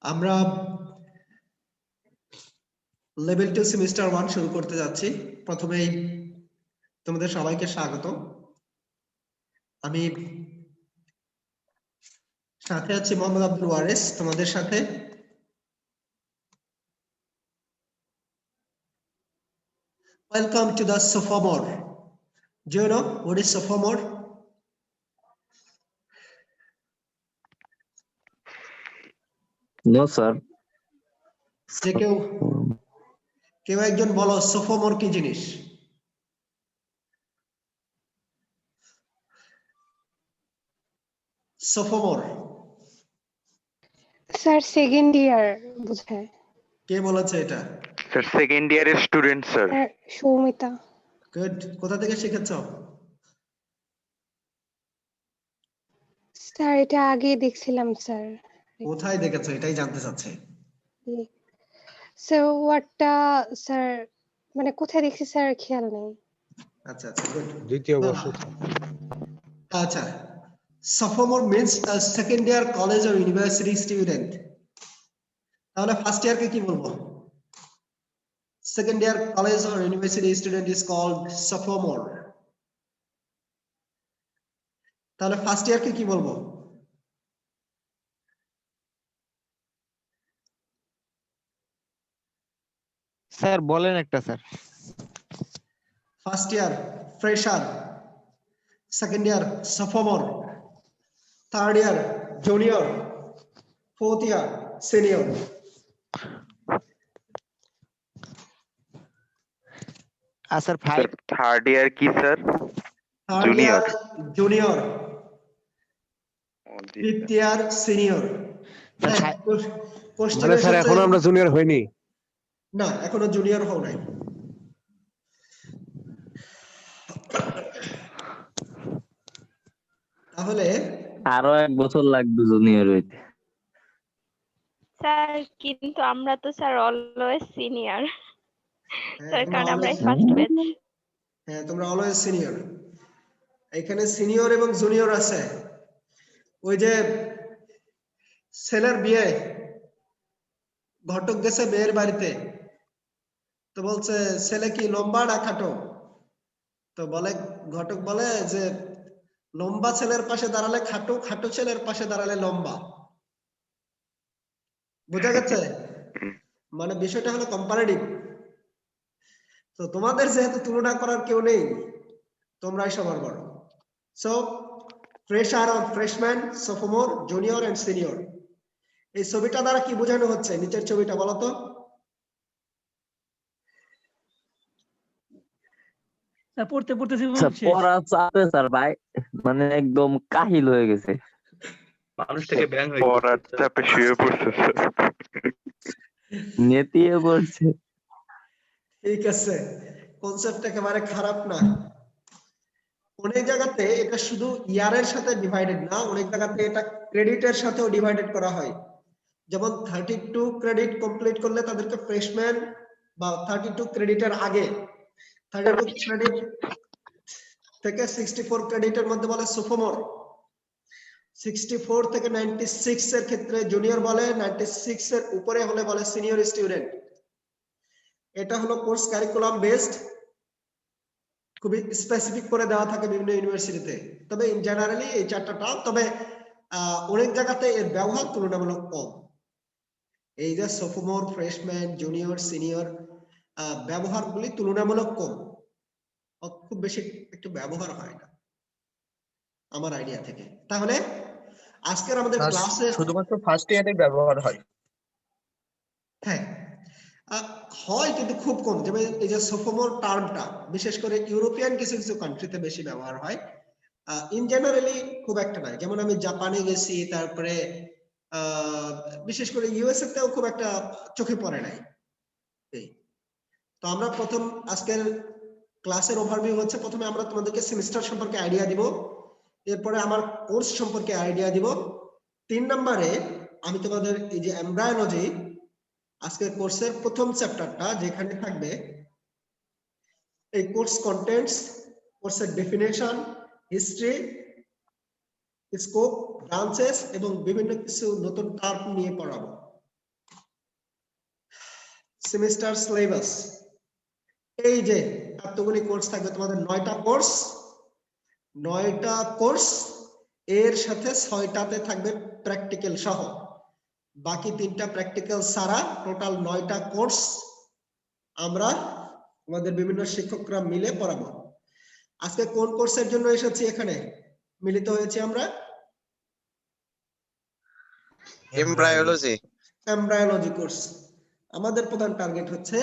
আমরা level 2 semester 1 শুরু করতে যাচ্ছি। প্রথমেই তোমাদের সবাইকে স্বাগত। আমি সাথে আছি মোহাম্মদ আব্দুল ওয়ারিস তোমাদের সাথে। Welcome to the sophomore. Do you know what is sophomore? No, sir. যে কেউ একজন বলো sophomore কি জিনিস? sophomore স্যার সেকেন্ড ইয়ার বোঝায়। কে বলেছে এটা? স্যার সেকেন্ড ইয়ারের স্টুডেন্ট স্যার। সৌমিতা। গুড। কোথা থেকে শিখেছো? স্যার এটা আগে দেখছিলাম স্যার। কোথায় দেখেছো এটাই জানতে চাচ্ছি। স্যার ওয়ার্ডটা স্যার মানে কোথায় দেখছি স্যার খেয়াল নেই। আচ্ছা আচ্ছা গুড। দ্বিতীয় বর্ষ। আচ্ছা, sophomore means a second year college or university student. তাহলে ফার্স্ট ইয়ারকে কি বলবো? Second year college or university student is called sophomore. তাহলে ফার্স্ট ইয়ারকে কি বলবো? স্যার বলেন একটা sir. First year fresher, second year sophomore, third year junior, fourth year senior. Sir third year কি sir? Junior, junior, fifth year senior. মানে sir এখনো আমরা জুনিয়র হইনি? না, এখনো জুনিয়র হও নাই। তাহলে আরো 1 বছর লাগবে জুনিয়র হইতে। স্যার কিন্তু আমরা তো স্যার অলওয়েজ সিনিয়র স্যার, কারণ আমরা ফার্স্ট ব্যাচ। হ্যাঁ, তোমরা অলওয়েজ সিনিয়র। এখানে সিনিয়র এবং জুনিয়র আছে। ওই যে ছেলের বিয়ে, ঘটক গেছে মেয়ের বাড়িতে, তো বলছে ছেলে কি লম্বা না খাটো? তো বলে ঘটক বলে যে লম্বা ছেলের পাশে দাঁড়ালে খাটো, খাটো ছেলের পাশে দাঁড়ালে লম্বা। বোঝা গেছে? মানে বিষয়টা হলো কম্পারেটিভ। তো তোমাদের যেহেতু তুলনা করার কেউ নেই, তোমরাই সবার বড়। So fresher or freshman, sophomore, junior and senior. এই ছবিটা দ্বারা কি বোঝানো হচ্ছে? নিচের ছবিটা বলো তো। পড়তে পড়তেছি পড়া চাপে স্যার ভাই, মানে একদম কাহিল হয়ে গেছে। মানুষ থেকে ব্যাং হয়ে পড়ার চাপে শুয়ে পড়ছে স্যার। নেতিয়ে পড়ছে। ঠিক আছে, কনসেপ্ট একেবারে খারাপ না। অনেক জায়গাতে এটা শুধু ইয়ারের সাথে ডিভাইডেড না, অনেক জায়গাতে এটা ক্রেডিটের সাথেও ডিভাইডেড করা হয়। যেমন 32 ক্রেডিট কমপ্লিট করলে তাদেরকে ফ্রেশম্যান, বা 32 ক্রেডিটের আগে 32 ক্রেডিট থেকে 64 ক্রেডিটের মধ্যে বলে সোফোমোর, 64 থেকে 96 এর ক্ষেত্রে জুনিয়র বলে, 96 এর উপরে হলে বলে সিনিয়র স্টুডেন্ট। এটা হলো কোর্স কারিকুলাম বেসড, খুবই স্পেসিফিক করে দেওয়া থাকে বিভিন্ন ইউনিভার্সিটিতে। তবে ইন জেনারেলি এই চারটা টার্ম, তবে অনেক জায়গাতে এর ব্যবহার তুলনামূলক কম। এই যে সোফোমোর, ফ্রেশম্যান, জুনিয়র, সিনিয়র ব্যবহারগুলি তুলনামূলক কম, খুব বেশি একটু ব্যবহার হয় না আমার আইডিয়া থেকে। তাহলে আজকের আমাদের ক্লাসে শুধুমাত্র ফার্স্ট ইয়ারে ব্যবহার হয়। হ্যাঁ হয়, কিন্তু খুব কম। যেমন এই যে সোফোমোর টার্মটা বিশেষ করে ইউরোপিয়ান কিছু কিছু কান্ট্রিতে বেশি ব্যবহার হয়, ইন জেনারেলি খুব একটা নাই। যেমন আমি জাপানে গেছি, তারপরে বিশেষ করে ইউএসএ তেও খুব একটা চোখে পড়ে নাই। তো আমরা প্রথম আজকের ক্লাসের ওভারভিউ হচ্ছে, প্রথমে আমরা তোমাদেরকে সেমিস্টার সম্পর্কে আইডিয়া দিব, এরপরে আমার কোর্স সম্পর্কে আইডিয়া দিব। 3 নম্বরে আমি তোমাদের এই যে এমব্রায়োলজি আজকের কোর্সের প্রথম চ্যাপ্টারটা, যেখানে থাকবে এই কোর্স কন্টেন্টস, কোর্সের ডেফিনেশন, হিস্ট্রি, স্কোপ, ব্রাঞ্চেস এবং বিভিন্ন কিছু নতুন টার্ম নিয়ে পড়াবো। সেমিস্টার সিলেবাস, এই যে এতগুলি কোর্স থাকবে তোমাদের 9টা কোর্স, 9টা কোর্স এর সাথে 6টাতে থাকবে প্র্যাকটিক্যাল সহ, বাকি 3টা প্র্যাকটিক্যাল ছাড়া টোটাল 9টা কোর্স আমরা আমাদের বিভিন্ন শিক্ষকরা মিলে পড়াবো। আজকে কোন কোর্সের জন্য এসেছি এখানে মিলিত হয়েছি আমরা? এমব্রায়োলজি। Embryology course. আমাদের প্রধান টার্গেট হচ্ছে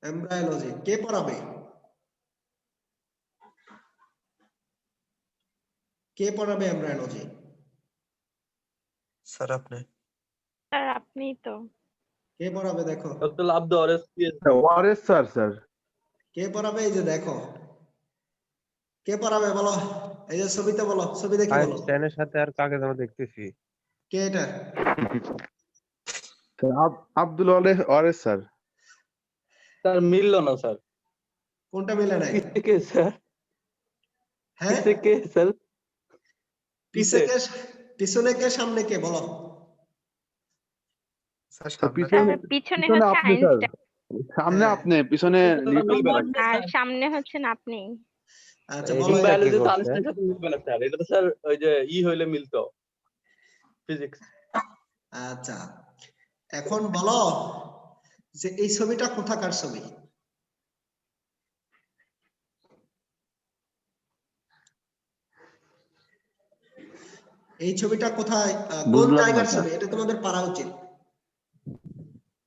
এমব্রায়োলজি। কে পড়াবে? কে পড়াবে এমব্রায়োলজি? স্যার আপনি। স্যার আপনি তো। কে পড়াবে দেখো? আব্দুল আব্দু আরএস ওয়ারেস স্যার স্যার কে পড়াবে? এই যে দেখো, কে পড়াবে বলো? এই যে ছবিতে বলো, ছবি দেখে বলো। আইনস্টাইনের সাথে আর কাকে যেন দেখতেছি। কে এটা? আব্দুল ওয়ারেস স্যার। স্যার মিললো না স্যার। কোনটা মিলে নাই? কে স্যার? হ্যাঁ, কে স্যার? পিছনে কে সামনে কে বলো? স্যার স্যার পিছনে পিছনে হচ্ছে আপনি স্যার, আইনস্টাইন সামনে হ্যাঁ। আপনি, পিছনে আর সামনে হচ্ছেন আপনি। আচ্ছা বলো। বায়োলজি তো করছে? আনসার সাথে মিলবে না স্যার। এটা তো স্যার ওই যে হইলে মিলতো ফিজিক্স। আচ্ছা এখন বলো যে এই ছবিটা কোথাকার ছবি? এই ছবিটা কোথায়, কোন বুঝলাম না জায়গার স্যার। ছবি? এটা তোমাদের পারা উচিত।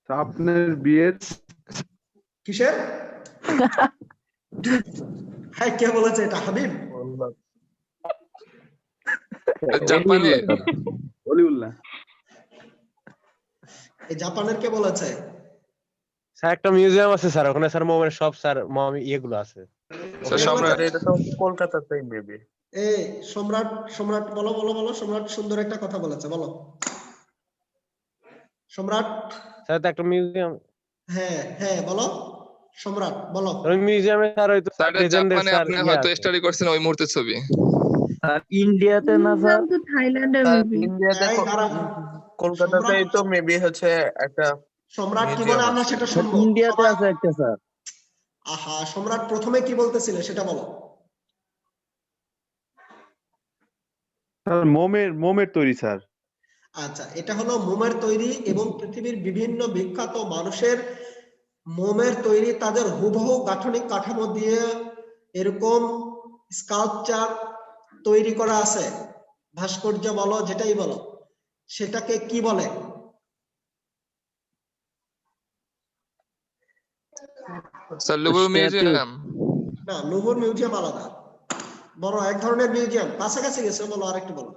আপনার বিয়ের কিসের? হ্যাঁ, কে বলেছে এটা? হাবিব? জাপানে অলিউল্লাহ। এই জাপানের কে বলেছে? স্যার একটা মিউজিয়াম আছে স্যার, ওখানে স্যার মোমের সব স্যার ইয়েগুলো আছে। স্যার, সম্রাট। এটা তো কলকাতাতেই মেবি। এই সম্রাট, সম্রাট বলো বলো বলো। সম্রাট সুন্দর একটা কথা বলেছে, বলো সম্রাট। স্যার তো একটা মিউজিয়াম, হ্যাঁ হ্যাঁ বলো সম্রাট, বলো। ওই মিউজিয়ামে স্যার ওই তো লেজেন্ডের জাপানে স্যার আপনি ইয়ে হয়তো আছে। স্টাডি করছেন ওই মুহূর্তের ছবি। আর ইন্ডিয়াতে না স্যার? থাইল্যান্ডের ইন্ডিয়াতে এই দাঁড়াও। কলকাতাতেই তো মেবি হচ্ছে একটা সম্রাট কি museum বলে আমরা আছে। সেটা স্যার শুনবো। ইন্ডিয়াতে সবাই- আছে একটা স্যার। আহা, সম্রাট প্রথমে কি বলতেছিলে সেটা বলো। স্যার মোমের তৈরি স্যার। আচ্ছা, এটা হলো মোমের তৈরি এবং পৃথিবীর বিভিন্ন বিখ্যাত মানুষের মোমের তৈরি, তাদের হুবহু গাঠনিক কাঠামো দিয়ে এরকম স্কাল্পচার তৈরি করা আছে, ভাস্কর্য বলো যেটাই বলো, সেটাকে কি বলে? Sir Louvre museum. না, লুভর মিউজিয়াম আলাদা, বড় এক ধরনের মিউজিয়াম। কাছাকাছি গেছে, বলো আরেকটু বলো।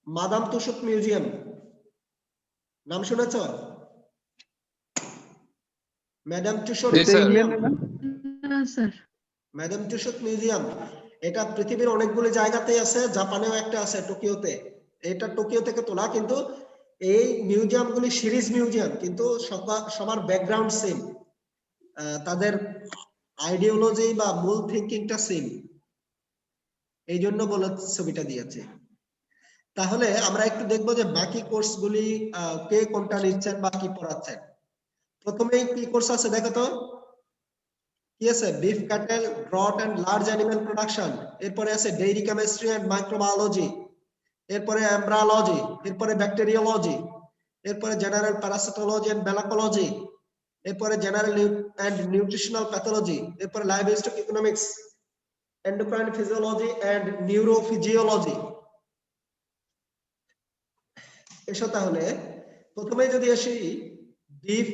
মাদাম তুসুক মিউজিয়াম নাম শুনেছ? ম্যাডাম তুসুক জি, sir. Museum. Sir madame Tussauds museum এটা পৃথিবীর অনেকগুলি জায়গাতেই আছে, জাপানেও একটা আছে, টোকিওতে। এটা টোকিও থেকে তোলা, কিন্তু এই মিউজিয়ামগুলি সিরিজ মিউজিয়াম, কিন্তু সবার ব্যাকগ্রাউন্ড সেম, তাদের আইডিওলজি বা মূল থিঙ্কিংটা সেম, এই জন্য বলে ছবিটা দিয়েছে। তাহলে আমরা একটু দেখবো যে বাকি কোর্সগুলি কে কোনটা নিচ্ছেন বা কি পড়াচ্ছেন। প্রথমেই কি কোর্স আছে দেখো তো, কি আছে? Beef cattle, drought and large animal production. এরপরে আছে ডেইরি কেমিস্ট্রি এন্ড মাইক্রোবায়োলজি। এরপরে এমব্রায়োলজি। এরপরে ব্যাকটেরিওলজি। এরপরে জেনারেল প্যারাসিটোলজি এন্ড ব্যালাকোলজি। এরপরে জেনারেল এন্ড নিউট্রিশনাল প্যাথোলজি। এরপরে livestock economics, endocrine physiology and neurophysiology. এসো তাহলে প্রথমে যদি আসি beef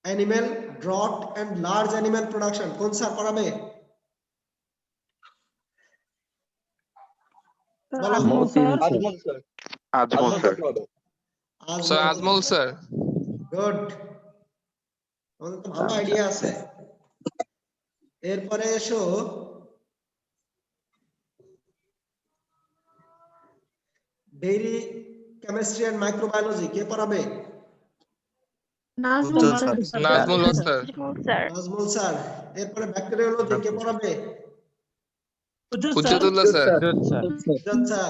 animal, drought and large animal production, কোন স্যার পড়াবে? বলো। Matin sir. Ajmal sir. Ajmal sir. Sir Ajmal sir. Good, তোমাদের তো ভালো আইডিয়া আছে। এরপরে এসো ডেইরি কেমিস্ট্রি এন্ড মাইক্রোবায়োলজি, কে পড়াবে? Nazmul Haque sir. Nazmul sir. Nazmul sir. এরপরে ব্যাকটেরিওলজি কে পড়াবে? হুজ্জাতুল্লাহ স্যার আচ্ছা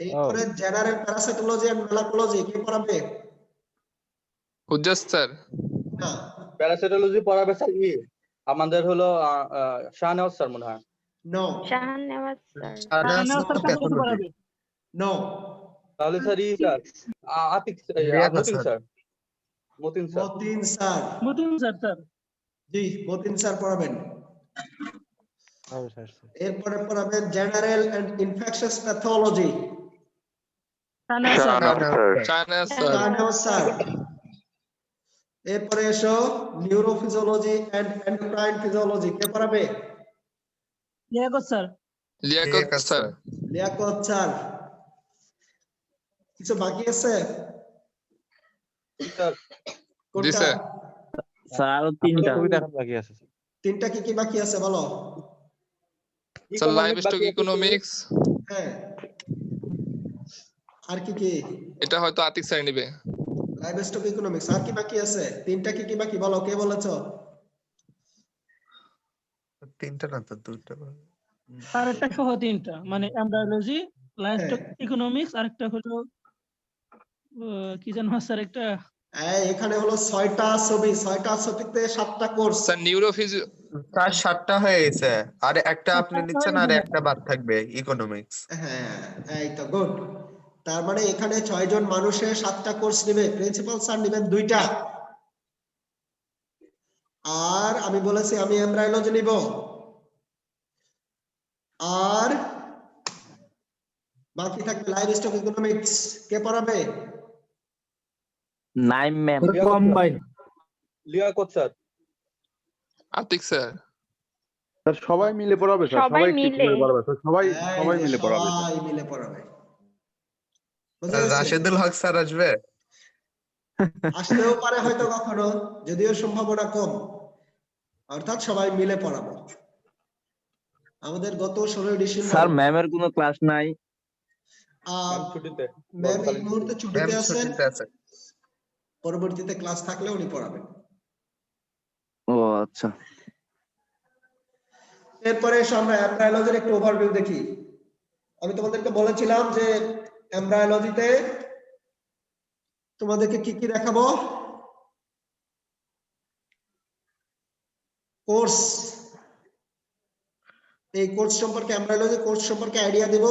এরপরে জেনারেল প্যারাসাইটোলজি এন্ড মেলাকোলজি কে পড়াবে? হুজ্জাত স্যার না প্যারাসাইটোলজি পড়াবে স্যার আমাদের হলো শাহনওয়াজ স্যার মনে হয়। নো শাহনেওয়াজ স্যার নো তাহলে sir sir Atik Matin sir Matin sir Matin sir জি মতিন স্যার পড়াবেন। এরপরে পড়াবেন general and infectious pathology Shahnewaz sir এরপরে এসো নিউরোফিজিওলজি এন্ড এন্ডোক্রাইন ফিজিওলজি কে পড়াবে? Liaquat sir Liaquat sir. কিছু বাকি আছে? জি কোনটা? স্যার স্যার আরো তিনটা বাকি আছে। তিনটা কি কি বাকি আছে বলো? স্যার লাইভস্টক ইকোনমিক্স, হ্যাঁ আর কি কি? এটা হয়তো আতিক স্যার নেবে। লাইভস্টক ইকোনমিক্স আর কি বাকি আছে? তিনটা কি কি বাকি বলো, কে বলেছো? তিনটা না তো দুটো। আর একটা সহ তিনটা, মানে এমব্রায়োলজি, লাইভস্টক ইকোনমিক্স, আর একটা হলো কি জানো স্যার একটা এখানে হলো 6টা ছবি, 6টা ছবিতে 7টা কোর্স। স্যার নিউরোফিজিও তার 7টা হয়ে গেছে, আর একটা আপনি নিচ্ছেন আর একটা বাদ থাকবে ইকোনমিক্স। হ্যাঁ এই তো গুড। তার মানে এখানে 6 জন মানুষের 7টা কোর্স নেবে, প্রিন্সিপাল স্যার নেবেন 2টা। আর আমি বলেছি আমি এমব্রায়োলজি নিব। আর বাকি থাকবে লাইভস্টক ইকোনমিক্স কে পড়াবে? Naim ma'am Liaquat sir Atik sir সবাই মিলে পড়াবে স্যার, সবাই মিলে সবাই মিলে পড়াবে। সবাই মিলে পড়াবে। রাশেদুল হক স্যার আসবে? আসতেও পারে হয়তো কখনো, যদিও সম্ভাবনা কম। অর্থাৎ সবাই মিলে পড়াবো। আমাদের গত 16 ডিসেম্বর স্যার ম্যামের কোনো ক্লাস নাই। ছুটিতে ম্যাম এই মুহূর্তে ছুটিতে ম্যাম আছেন, ছুটিতে আছে। পরবর্তীতে ক্লাস থাকলে উনি পড়াবেন। ও আচ্ছা। এরপরে এসে আমরা এমব্রায়োলজির একটু ওভারভিউ দেখি। আমি তোমাদেরকে বলেছিলাম যে এমব্রায়োলজিতে তোমাদেরকে কি কি দেখাবো? কোর্স, এই কোর্স সম্পর্কে, এমব্রায়োলজি কোর্স সম্পর্কে আইডিয়া দেব।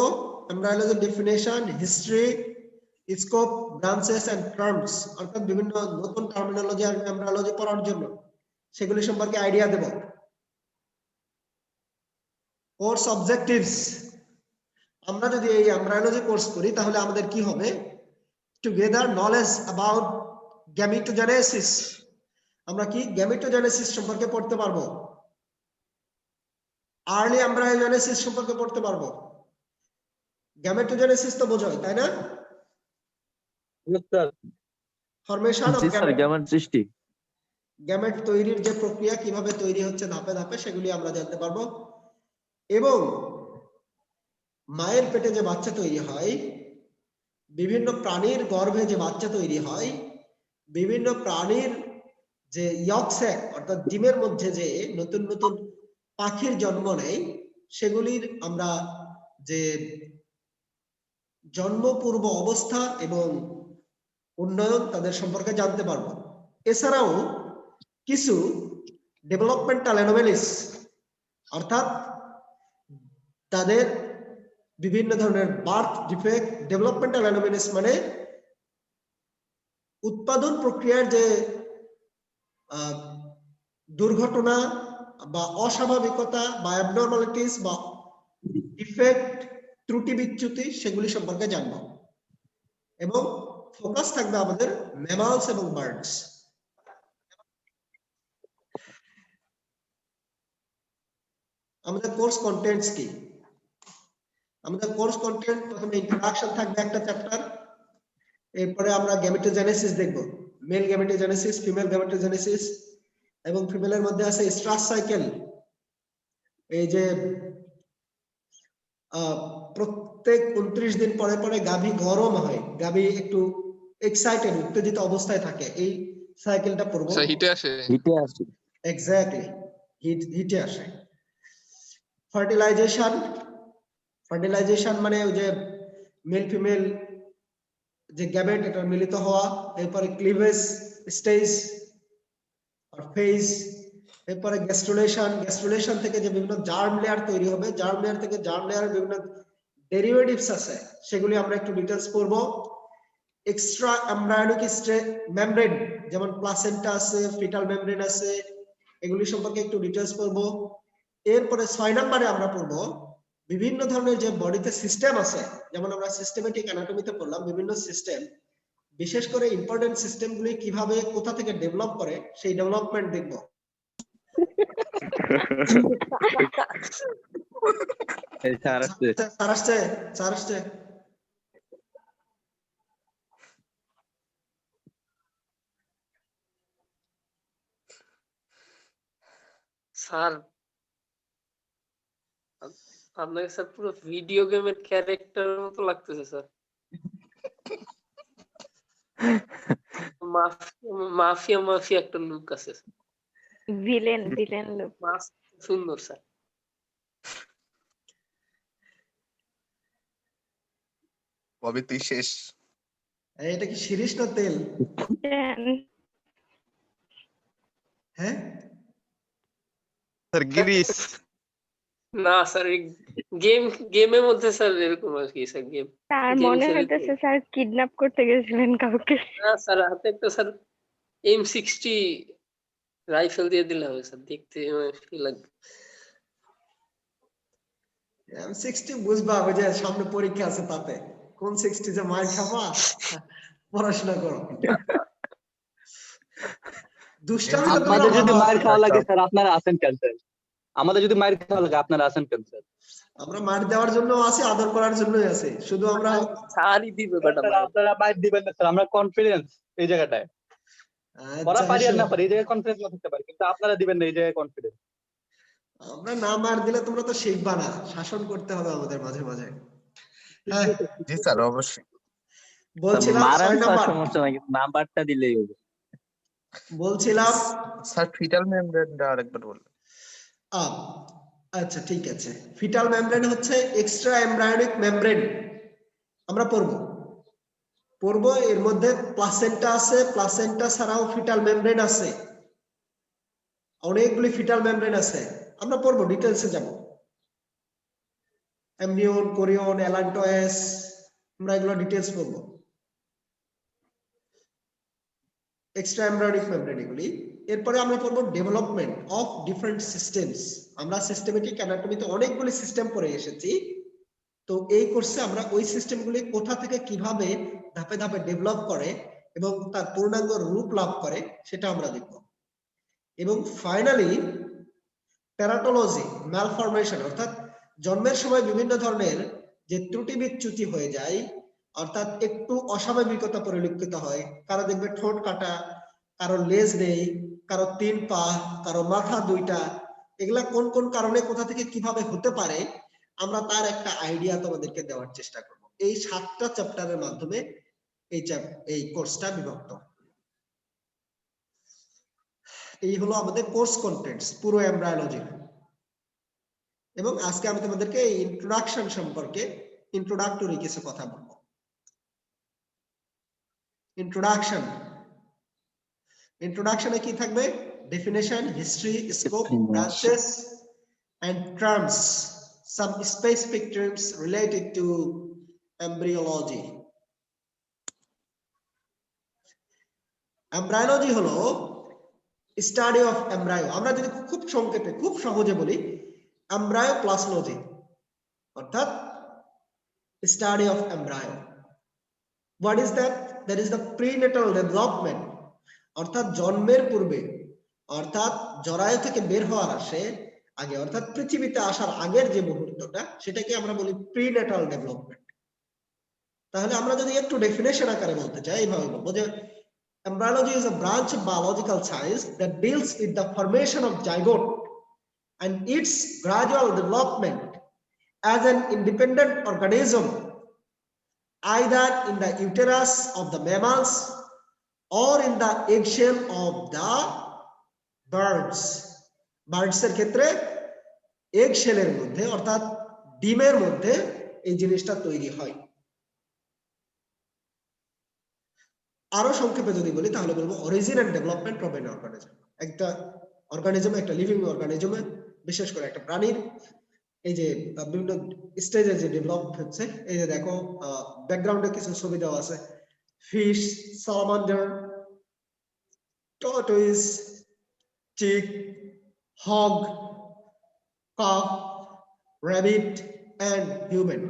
Embryology definition, history, scope, branches and terms, অর্থাৎ বিভিন্ন নতুন টার্মিনোলজি আর এমব্রায়োলজি পড়ার জন্য সেগুলি সম্পর্কে আইডিয়া দেব। কোর্স অবজেক্টিভস, আমরা যদি এই এমব্রায়োলজি কোর্স করি তাহলে আমাদের কি হবে? Two gather knowledge about gametogenesis, আমরা কি গ্যামেটোজেনেসিস সম্পর্কে পড়তে পারবো। আর্লি এমব্রায়োজেনেসিস সম্পর্কে পড়তে পারবো। গ্যামেটোজেনেসিস তো বোঝোই তাই না? ফরমেশন অফ গ্যামেট সৃষ্টি, গ্যামেট তৈরির যে প্রক্রিয়া, কিভাবে তৈরি হচ্ছে ধাপে ধাপে, সেগুলি আমরা জানতে পারবো। এবং মায়ের পেটে যে বাচ্চা তৈরি হয়, বিভিন্ন প্রাণীর গর্ভে যে বাচ্চা তৈরি হয়, বিভিন্ন প্রাণীর যে ইয়ক স্যাক অর্থাৎ ডিমের মধ্যে যে নতুন নতুন পাখির জন্ম নেয়, সেগুলির আমরা যে জন্মপূর্ব অবস্থা এবং উন্নয়ন তাদের সম্পর্কে জানতে পারবো। এছাড়াও কিছু ডেভেলপমেন্টাল অ্যানোমালিস, অর্থাৎ তাদের বিভিন্ন ধরনের বার্থ ডিফেক্ট। ডেভেলপমেন্টাল অ্যানোমালিস মানে উৎপাদন প্রক্রিয়ার যে দুর্ঘটনা বা অস্বাভাবিকতা বা অ্যাবনর্মালিটিস বা ডিফেক্ট, ত্রুটি বিচ্যুতি, সেগুলি সম্পর্কে জানব। এবং ফোকাস থাকবে আমাদের ম্যামালস এবং বার্ডস। আমাদের কোর্স কন্টেন্টস কি? আমাদের কোর্স কন্টেন্ট প্রথমে ইন্ট্রোডাকশন থাকবে একটা চ্যাপ্টার, এরপরে আমরা গ্যামেটোজেনেসিস দেখব, মেল গ্যামেটোজেনেসিস, ফিমেল গ্যামেটোজেনেসিস, এবং ফিমেলের মধ্যে আছে স্ট্রাস সাইকেল। এই যে প্রত্যেক 29 দিন পরে পরে গাভী গরম হয়, গাভী একটু এক্সাইটেড, উত্তেজিত অবস্থায় থাকে, এই সাইকেলটা পড়বো। হিটে আসে এক্স্যাক্টলি, হিটে আসে। ফার্টিলাইজেশন, ফার্টিলাইজেশন মানে ওই যে মেল ফিমেল যে গ্যামেট এটা মিলিত হওয়া, এরপরে ক্লিভেজ স্টেজ আর ফেজ, এরপরে গ্যাস্ট্রুলেশন, গ্যাস্ট্রুলেশন থেকে যে বিভিন্ন জার্ম লেয়ার তৈরি হবে, জার্ম লেয়ার থেকে জার্ম লেয়ারের বিভিন্ন ডেরিভেটিভস আছে সেগুলি আমরা একটু ডিটেইলস পড়ব। এক্সট্রা এমব্রায়োনিক মেমব্রেন যেমন প্লাসেন্টা আছে, ফিটাল মেমব্রেন আছে, এগুলি সম্পর্কে একটু ডিটেইলস পড়ব। এরপরে 6 নম্বরে আমরা পড়ব বিভিন্ন ধরনের যে বডিতে সিস্টেম আছে, যেমন আমরা সিস্টেমেটিক অ্যানাটমিতে পড়লাম বিভিন্ন সিস্টেম, বিশেষ করে ইম্পর্টেন্ট সিস্টেমগুলি কিভাবে কোথা থেকে ডেভেলপ করে সেই ডেভেলপমেন্ট দেখব। স্যার আসছে স্যার আপনাকে স্যার পুরো ভিডিও গেমের ক্যারেক্টারের মতো লাগতেছে স্যার। মাফিয়া মাফিয়া একটা লুক আছে, ভিলেন লুক, সুন্দর স্যার। ববি তুই শেষ। এটা কি শিরিষ না তেল? হ্যাঁ স্যার গিরিশ না স্যার গেমের মধ্যে স্যার এরকম আর কি স্যার গেম। তার মনে হইতেছে স্যার কিডন্যাপ করতে গেছিলেন কাউকে। না স্যার হাতে একটা স্যার M60 রাইফেল দিয়ে দিলে হবে স্যার, দেখতে কি লাগবে। M60 বুঝবা ওই যে সামনে পরীক্ষা আছে তাতে কোন 60 যে মার খাবা, পড়াশোনা করো। দুষ্টামি আমাদের যদি মার খাওয়া লাগে স্যার আপনারা আছেন কেন স্যার? আমাদের যদি মার খাওয়া লাগে আপনারা আছেন কেন স্যার? আমরা মার দেওয়ার জন্য আছি, আদর করার জন্যই আছি, শুধু আমরা ছাড়ই দিবে বেটা। আপনারা মার দিবেন না স্যার, আমরা কনফিডেন্স এই জায়গাটায়। ওরা পারি আর না পারি এই জায়গায় কনফিডেন্স না থাকতে পারে, কিন্তু আপনারা দিবেন না এই জায়গায় কনফিডেন্স। আমরা না মার দিলে তোমরা তো শিখবা না, শাসন করতে হবে আমাদের মাঝে মাঝে। জি স্যার অবশ্যই। বলছিলাম 6 নাম্বার, সমস্যা নাই, নাম্বারটা দিলেই হবে। বলছিলাম স্যার ফিটাল মেমব্রেনটা আরেকবার বলুন। আচ্ছা ঠিক আছে, ফিটাল মেমব্রেন হচ্ছে এক্সট্রা এমব্রায়োনিক মেমব্রেন। আমরা পড়ব এর মধ্যে প্লাসেন্টা আছে, প্লাসেন্টা ছাড়াও ফিটাল মেমব্রেন আছে, অনেকগুলি ফিটাল মেমব্রেন আছে, আমরা পড়ব ডিটেইলসে যাব। এমনিয়ন, কোরিয়ন, এলান্টোয়েস, আমরা এগুলো ডিটেইলস পড়ব। এক্সট্রা এমব্রায়োনিক মেমব্রেন এগুলি। এরপরে আমরা পড়ব ডেভেলপমেন্ট অফ ডিফারেন্ট সিস্টেমস। আমরা সিস্টেমেটিক অ্যানাটমিতে অনেকগুলি সিস্টেম পড়ে এসেছি, তো এই কোর্সে আমরা ওই সিস্টেমগুলি কোথা থেকে কিভাবে ধাপে ধাপে ডেভেলপ করে এবং তার পূর্ণাঙ্গ রূপ লাভ করে সেটা আমরা দেখব। এবং ফাইনালি টেরাটোলজি, ম্যালফরমেশন, অর্থাৎ জন্মের সময় বিভিন্ন ধরনের যে ত্রুটি বিচ্যুতি হয়ে যায়, অর্থাৎ একটু অস্বাভাবিকতা পরিলক্ষিত হয়, কারো দেখবে ঠোঁট কাটা, কারো লেজ নেই, কারো 3 পা, কারো মাথা 2টা, এগুলা কোন কোন কারণে কোথা থেকে কিভাবে হতে পারে আমরা তার একটা আইডিয়া তোমাদেরকে দেওয়ার চেষ্টা করব। এই 7টা চ্যাপ্টারের মাধ্যমে এই কোর্সটা বিভক্ত। এই হলো আমাদের কোর্স কন্টেন্টস পুরো এমব্রায়োলজি। এবং আজকে আমি তোমাদেরকে এই ইন্ট্রোডাকশন সম্পর্কে ইন্ট্রোডাক্টরি কিছু কথা বলবো। ইন্ট্রোডাকশনে কি থাকবে? Definition, history, scope, branches and terms, some specific terms related to embryology. Embryology হলো স্টাডি অফ এমব্রায়ো। আমরা যদি খুব সংক্ষেপে খুব সহজে বলি, এমব্রায়োপ্লাস্টোলজি অর্থাৎ study of embryo. What is that? That is the prenatal development, অর্থাৎ জন্মের পূর্বে, অর্থাৎ জরায়ু থেকে বের হওয়ার আগে, অর্থাৎ পৃথিবীতে আসার আগের যে মুহূর্তটা, সেটাকে আমরা বলি প্রিনেটাল ডেভেলপমেন্ট। তাহলে আমরা যদি একটু ডেফিনেশন আকারে বলতে চাই, এইভাবে বলবো যে embryology is a branch of biological science that deals with the formation of zygote and its gradual development as an independent organism, either in the uterus of the mammals or in the eggshell of the birds. Birds এর ক্ষেত্রে egg শেলের মধ্যে অর্থাৎ ডিমের মধ্যে এই জিনিসটা তৈরি হয়। আরো সংক্ষেপে যদি বলি তাহলে বলবো origin and development of an organism. একটা অর্গানিজম, একটা লিভিং অর্গানিজমে, বিশেষ করে একটা প্রাণীর এই যে বিভিন্ন স্টেজে যে ডেভেলপ হচ্ছে, এই যে দেখো ব্যাকগ্রাউন্ডে কিছু ছবি দেওয়া আছে, fish, salamander, tortoise, chick, hog, calf, rabbit and human.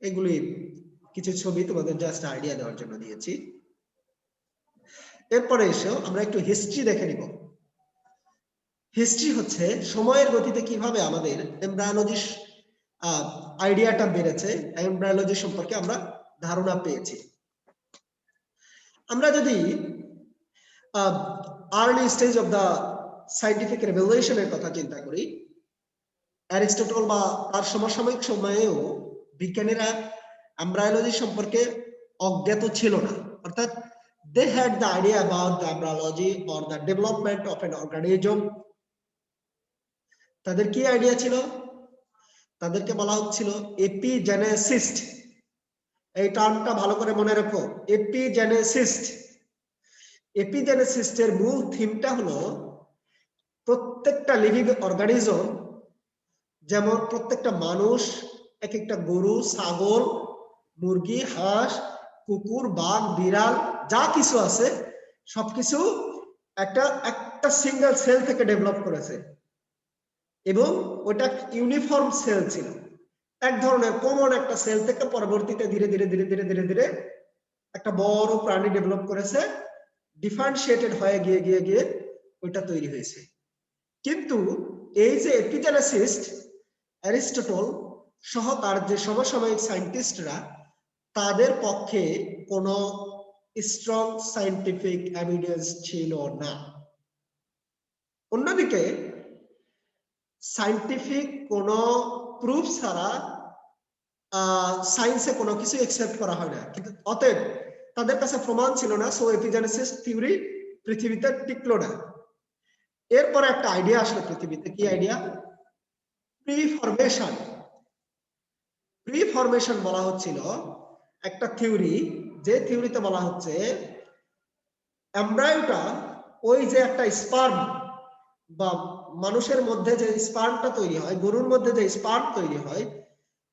এগুলি কিছু ছবি তোমাদের জাস্ট আইডিয়া দেওয়ার জন্য দিয়েছি। এরপরে এসে আমরা একটু হিস্ট্রি দেখে নিব। হিস্ট্রি হচ্ছে সময়ের গতিতে কিভাবে আমাদের এমব্রায়োলজি আইডিয়াটা বেড়েছে, এমব্রায়োলজি সম্পর্কে আমরা ধারণা পেয়েছি। আমরা যদি early stage of the scientific রেভলিউশনের কথা চিন্তা করি, অ্যারিস্টটল বা তার সমসাময়িক সময়েও বিজ্ঞানীরা এমব্রায়োলজি সম্পর্কে অজ্ঞাত ছিল না, অর্থাৎ they had the idea about the embryology or the development of an organism. তাদের কি আইডিয়া ছিল? তাদেরকে বলা হচ্ছিল এপিজেনেসিস্ট। এই টার্মটা ভালো করে মনে রাখো, এপিজেনেসিস্ট। এপিজেনেসিস্টের মূল থিমটা হলো প্রত্যেকটা লিভিং অর্গানিজম, যেমন প্রত্যেকটা মানুষ, এক একটা গরু, ছাগল, মুরগি, হাঁস, কুকুর, বাঘ, বিড়াল, যা কিছু আছে সবকিছু একটা সিঙ্গেল সেল থেকে ডেভেলপ করেছে এবং ওটা ইউনিফর্ম সেল ছিল। এক ধরনের কমন একটা সেল থেকে পরবর্তীতে ধীরে ধীরে ধীরে ধীরে ধীরে ধীরে একটা বড় প্রাণী ডেভেলপ করেছে, ডিফারেন্সিয়েটেড হয়ে গিয়ে গিয়ে গিয়ে ওইটা তৈরি হয়েছে। কিন্তু এই যে এপিজেনেসিস্ট, অ্যারিস্টটল সহ তার যে সমসাময়িক সায়েন্টিস্টরা, তাদের পক্ষে কোনো স্ট্রং সায়েন্টিফিক এভিডেন্স ছিল না। অন্যদিকে সায়েন্টিফিক কোনো প্রুফ ছাড়া সায়েন্সে কোনো কিছু অ্যাকসেপ্ট করা হয় না, কিন্তু অতএব তাদের কাছে প্রমাণ ছিল না, সো এপিজেনেসিস থিওরি পৃথিবীতে টিকলো না। এরপরে একটা আইডিয়া আসলো পৃথিবীতে, কি আইডিয়া? প্রিফরমেশন। প্রিফরমেশন বলা হচ্ছিল একটা থিওরি, যে থিওরিতে বলা হচ্ছে এমব্রায়োটা, ওই যে একটা স্পার্ম বা মানুষের মধ্যে যে স্পার্মটা তৈরি হয়, গরুর মধ্যে যে স্পার্ম তৈরি হয়,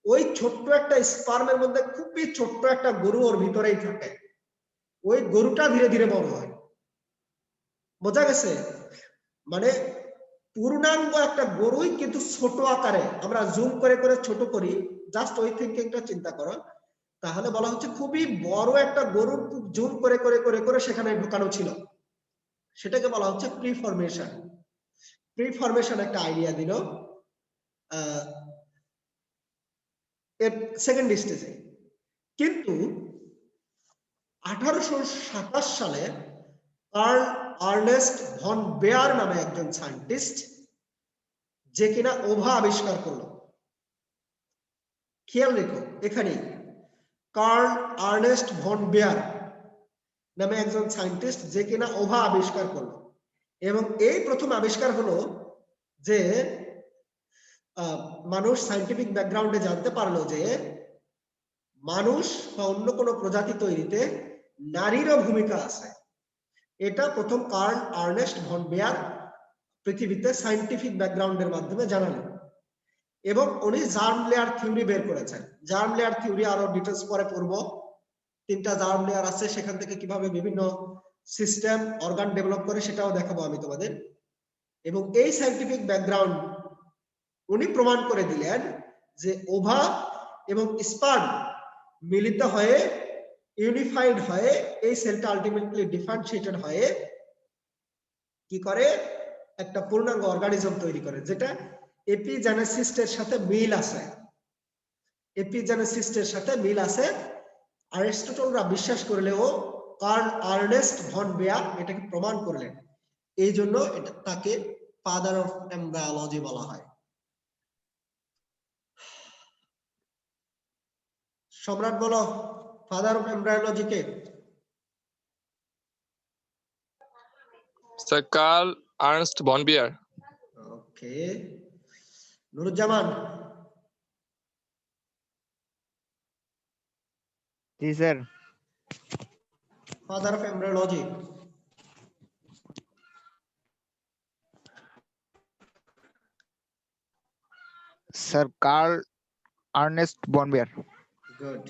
ওই ছোট্ট একটা স্পার্মের মধ্যে খুবই ছোট্ট একটা গরু ওর ভিতরেই থাকে। ওই গরুটা ধীরে ধীরে বড় হয়। বোঝা গেছে? মানে পূর্ণাঙ্গ একটা গরুই কিন্তু ছোট আকারে, আমরা জুম করে করে ছোট করি, জাস্ট ওই থিংকিংটা চিন্তা করো, তাহলে বলা হচ্ছে খুবই বড় একটা গরু জুম করে করে করে করে সেখানে ঢুকানো ছিল। সেটাকে বলা হচ্ছে প্রিফরমেশন। প্রিফরমেশন একটা আইডিয়া দিল এর সেকেন্ড স্টেজে। কিন্তু 1827 সালে কার্ল আর্নেস্ট ভন বেয়ার নামে একজন সায়েন্টিস্ট, যে কিনা ওভা আবিষ্কার করলো। খেয়াল রেখো এখানে, কার্ল আর্নেস্ট ভন বেয়ার নামে একজন সায়েন্টিস্ট, যে কিনা ওভা আবিষ্কার করলো। এবং এই প্রথম আবিষ্কার হলো যে মানুষ সায়েন্টিফিক ব্যাকগ্রাউন্ডে জানতে পারলো যে মানুষ বা অন্য কোনো প্রজাতি তৈরিতে নারীরও ভূমিকা আছে। এটা প্রথম কার্ল আর্নেস্ট ভন বেয়ার পৃথিবীতে সায়েন্টিফিক ব্যাকগ্রাউন্ডের মাধ্যমে জানালো। এবং উনি জার্ম লেয়ার থিওরি বের করেছেন। জার্ম লেয়ার থিওরি আরো ডিটেলস পরে পড়বো। 3টা জার্ম লেয়ার আছে, সেখান থেকে কিভাবে বিভিন্ন সিস্টেম অর্গান ডেভেলপ করে সেটাও দেখাবো আমি তোমাদের। এবং এই সায়েন্টিফিক ব্যাকগ্রাউন্ড উনি প্রমাণ করে দিলেন যে ওভা এবং স্পার্ম মিলিত হয়ে ইউনিফাইড হয়ে এই সেলটা আলটিমেটলি ডিফারেন্সিয়েটেড হয়ে কি করে, একটা পূর্ণাঙ্গ অর্গানিজম তৈরি করে, যেটা এপিজেনেসিস্টের সাথে মিল আছে। এপিজেনেসিস্টের সাথে মিল আছে। অ্যারিস্টটলরা বিশ্বাস করলেও কার্ল আর্নেস্ট ভন বেয়ার এটাকে প্রমাণ করলেন। এই জন্য এটা তাকে ফাদার অফ এমব্রায়োলজি বলা হয়। সম্রাট বলো, ফাদার অফ এমব্রায়োলজি কে? Sir Karl Ernst von Baer. Okay, Nuruzzaman জি sir. Father of embryology sir Karl Ernest von Baer. Good